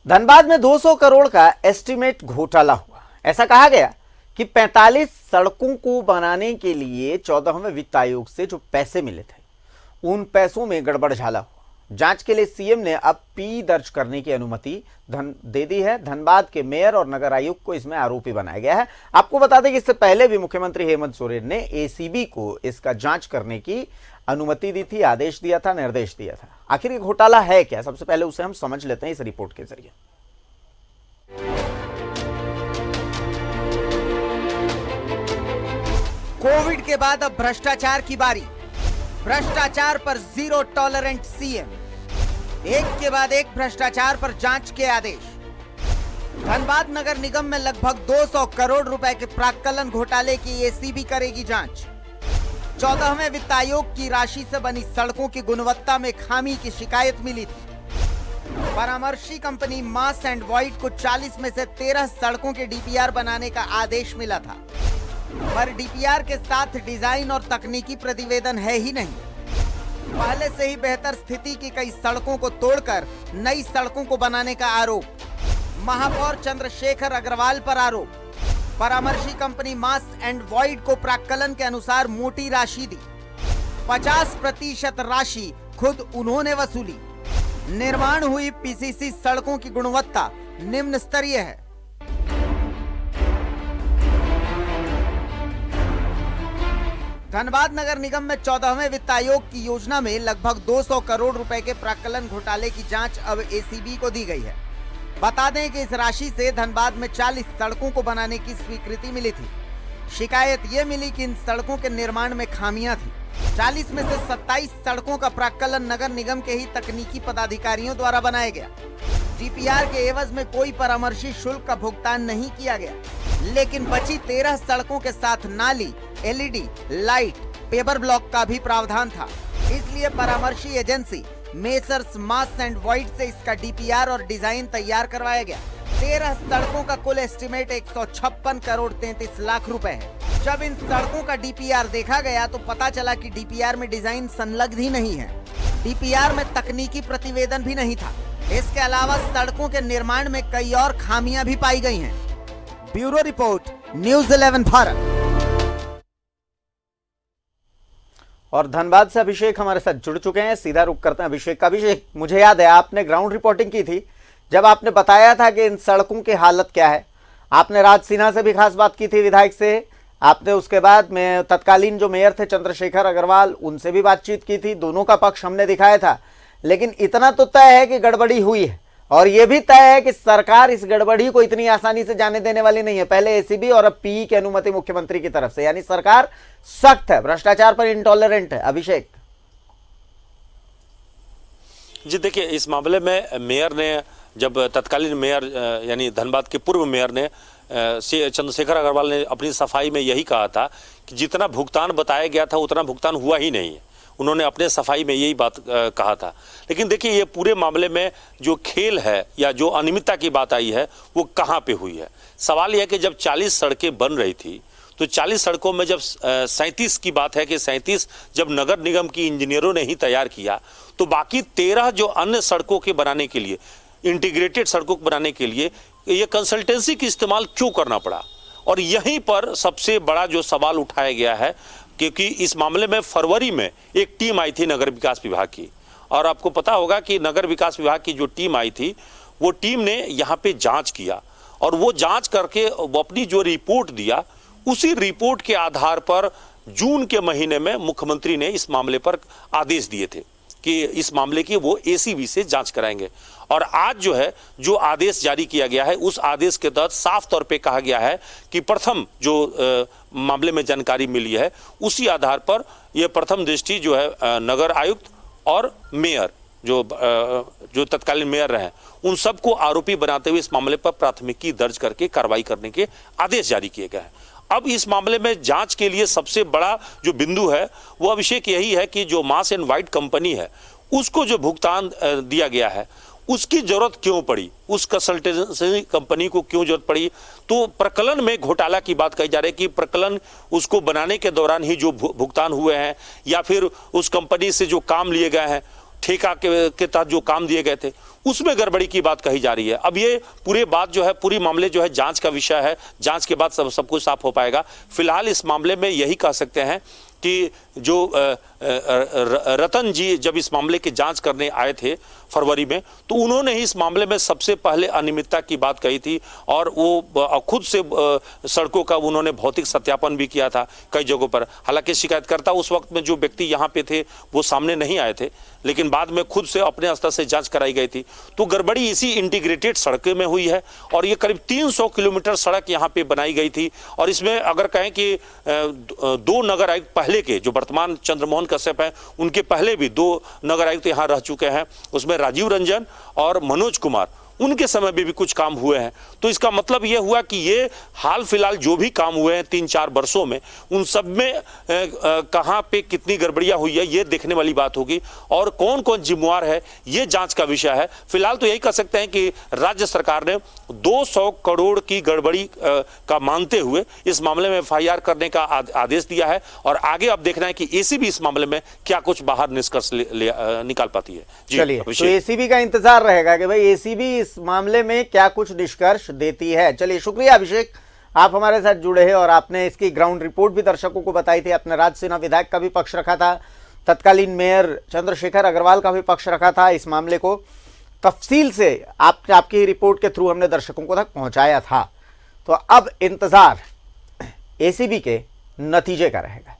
धनबाद में 200 करोड़ का एस्टीमेट घोटाला हुआ। ऐसा कहा गया कि 45 सड़कों को बनाने के लिए 14वें वित्त आयोग से जो पैसे मिले थे उन पैसों में गड़बड़झाला हुआ। जांच के लिए सीएम ने अब पी दर्ज करने की अनुमति दे दी है। धनबाद के मेयर और नगर आयुक्त को इसमें आरोपी बनाया गया है। आपको बता दें कि इससे पहले भी मुख्यमंत्री हेमंत सोरेन ने एसीबी को इसका जांच करने की अनुमति दी थी, आदेश दिया था, निर्देश दिया था। आखिर ये घोटाला है क्या, सबसे पहले उसे हम समझ लेते हैं इस रिपोर्ट के जरिए। कोविड के बाद अब भ्रष्टाचार की बारी। भ्रष्टाचार पर जीरो टॉलरेंट सीएम। एक के बाद एक भ्रष्टाचार पर जांच के आदेश। धनबाद नगर निगम में लगभग 200 करोड़ रुपए के प्राक्कलन घोटाले की एसीबी करेगी जांच। 14वें वित्त आयोग की राशि से बनी सड़कों की गुणवत्ता में खामी की शिकायत मिली थी। परामर्शी कंपनी मास एंड वॉइड को 40 में से 13 सड़कों के डीपीआर बनाने का आदेश मिला था, पर डीपीआर के साथ डिजाइन और तकनीकी प्रतिवेदन है ही नहीं। पहले से ही बेहतर स्थिति की कई सड़कों को तोड़कर नई सड़कों को बनाने का आरोप। महापौर चंद्रशेखर अग्रवाल पर आरोप। परामर्शी कंपनी मास एंड वॉइड को प्राक्कलन के अनुसार मोटी राशि दी। 50% राशि खुद उन्होंने वसूली। निर्माण हुई पीसीसी सड़कों की गुणवत्ता निम्न स्तरीय है। धनबाद नगर निगम में 14वें वित्त आयोग की योजना में लगभग 200 करोड़ रुपए के प्राक्कलन घोटाले की जांच अब एसीबी को दी गई है। बता दें कि इस राशि से धनबाद में 40 सड़कों को बनाने की स्वीकृति मिली थी। शिकायत ये मिली कि इन सड़कों के निर्माण में खामियां थी। 40 में से 27 सड़कों का प्राक्कलन नगर निगम के ही तकनीकी पदाधिकारियों द्वारा बनाया गया। डीपीआर के एवज में कोई परामर्शी शुल्क का भुगतान नहीं किया गया, लेकिन बची 13 सड़कों के साथ नाली, एलईडी लाइट, पेपर ब्लॉक का भी प्रावधान था। इसलिए परामर्शी agency messrs mass and void से इसका डीपीआर और डिजाइन तैयार करवाया गया। 13 सड़कों का कुल एस्टीमेट 156 करोड़ 33 लाख रुपए है। जब इन सड़कों का डीपीआर देखा गया तो पता चला कि डीपीआर में डिजाइन संलग्न ही नहीं है। डीपीआर में तकनीकी प्रतिवेदन भी नहीं था। इसके अलावा सड़कों के निर्माण में कई और खामियां भी पाई गई हैं। Bureau report, news 11 Bharat. और धनबाद से अभिषेक हमारे साथ जुड़ चुके हैं, सीधा रुख करते हैं अभिषेक का। अभिषेक, मुझे याद है आपने ग्राउंड रिपोर्टिंग की थी जब आपने बताया था कि इन सड़कों की हालत क्या है। आपने राज सिन्हा से भी खास बात की थी, विधायक से। आपने उसके बाद में तत्कालीन जो मेयर थे चंद्रशेखर अग्रवाल, उनसे भी बातचीत की थी। दोनों का पक्ष हमने दिखाया था, लेकिन इतना तो तय है कि गड़बड़ी हुई है, और यह भी तय है कि सरकार इस गड़बड़ी को इतनी आसानी से जाने देने वाली नहीं है। पहले एसीबी और अब पीई की अनुमति मुख्यमंत्री की तरफ से, यानी सरकार सख्त है, भ्रष्टाचार पर इंटॉलरेंट है। अभिषेक जी, देखिए, इस मामले में मेयर ने, जब तत्कालीन मेयर यानी धनबाद के पूर्व मेयर ने चंद्रशेखर अग्रवाल ने अपनी सफाई में यही कहा था कि जितना भुगतान बताया गया था उतना भुगतान हुआ ही नहीं है। उन्होंने अपने सफाई में यही बात कहा था। लेकिन देखिए, ये पूरे मामले में जो खेल है या जो अनियमितता की बात आई है वो कहाँ पे हुई है। सवाल यह है कि जब 40 सड़कें बन रही थी तो 40 सड़कों में जब 37 की बात है कि 37 जब नगर निगम की इंजीनियरों ने ही तैयार किया, तो बाकी 13 जो अन्य सड़कों के बनाने के लिए, इंटीग्रेटेड सड़कों को बनाने के लिए ये कंसल्टेंसी का इस्तेमाल क्यों करना पड़ा। और यहीं पर सबसे बड़ा जो सवाल उठाया गया है, क्योंकि इस मामले में फरवरी में एक टीम आई थी नगर विकास विभाग की, और आपको पता होगा कि नगर विकास विभाग की जो टीम आई थी वो टीम ने यहाँ पे जांच किया, और वो जांच करके वो अपनी जो रिपोर्ट दिया, उसी रिपोर्ट के आधार पर जून के महीने में मुख्यमंत्री ने इस मामले पर आदेश दिए थे कि इस मामले की वो एसीबी से जांच कराएंगे। और आज जो है, जो आदेश जारी किया गया है, उस आदेश के तहत साफ तौर पे कहा गया है कि प्रथम जो मामले में जानकारी मिली है उसी आधार पर यह प्रथम दृष्टि जो है नगर आयुक्त और मेयर जो तत्कालीन मेयर रहे, उन सबको आरोपी बनाते हुए इस मामले पर प्राथमिकी दर्ज करके कार्रवाई करने के आदेश जारी किए गए हैं। अब इस मामले में जांच के लिए सबसे बड़ा जो बिंदु है वो अभिषेक यही है कि जो मास एंड वाइड कंपनी है उसको जो भुगतान दिया गया है उसकी जरूरत क्यों पड़ी, उस कंसल्टेंसी कंपनी को क्यों जरूरत पड़ी। तो प्रकलन में घोटाला की बात कही जा रही है कि प्रकलन उसको बनाने के दौरान ही जो भुगतान हुए हैं, या फिर उस कंपनी से जो काम लिए गए हैं ठेका के तहत जो काम दिए गए थे उसमें गड़बड़ी की बात कही जा रही है। अब ये पूरे बात जो है, पूरी मामले जो है जांच का विषय है, जांच के बाद सब कुछ साफ हो पाएगा। फिलहाल इस मामले में यही कह सकते हैं कि जो रतन जी जब इस मामले की जांच करने आए थे फरवरी में, तो उन्होंने ही इस मामले में सबसे पहले अनियमितता की बात कही थी और वो खुद से सड़कों का उन्होंने भौतिक सत्यापन भी किया था कई जगहों पर। हालांकि शिकायतकर्ता उस वक्त में जो व्यक्ति यहाँ पे थे वो सामने नहीं आए थे, लेकिन बाद में खुद से अपने स्तर से जांच कराई गई थी। तो गड़बड़ी इसी इंटीग्रेटेड सड़कों में हुई है और ये करीब 300 किलोमीटर सड़क यहाँ पे बनाई गई थी। और इसमें अगर कहें कि 2 नगर आयुक्त पहले के, जो वर्तमान चंद्रमोहन कश्यप हैं, उनके पहले भी 2 नगर आयुक्त यहाँ रह चुके हैं, उसमें राजीव रंजन और मनोज कुमार, उनके समय में भी कुछ काम हुए हैं। तो इसका मतलब यह हुआ कि ये हाल फिलहाल जो भी काम हुए हैं 3-4 वर्षों में, उन सब में कहां पे कितनी गड़बड़ियां हुई है ये देखने वाली बात होगी और कौन कौन जिम्मेवार है ये जांच का विषय है। फिलहाल तो यही कह सकते हैं कि राज्य सरकार ने 200 करोड़ की गड़बड़ी का मानते हुए इस मामले में FIR करने का आदेश दिया है और आगे अब देखना है कि एसीबी इस मामले में क्या कुछ बाहर निष्कर्ष निकाल पाती है। चलिए, तो एसीबी का इंतजार रहेगा कि भाई एसीबी इस मामले में क्या कुछ निष्कर्ष देती है। चलिए, शुक्रिया अभिषेक, आप हमारे साथ जुड़े हैं और आपने इसकी ग्राउंड रिपोर्ट भी दर्शकों को बताई थी। आपने राज सिन्हा विधायक का भी पक्ष रखा था, तत्कालीन मेयर चंद्रशेखर अग्रवाल का भी पक्ष रखा था। इस मामले को तफसील से आपकी रिपोर्ट के थ्रू हमने दर्शकों को तक पहुंचाया था। तो अब इंतजार एसीबी के नतीजे का रहेगा।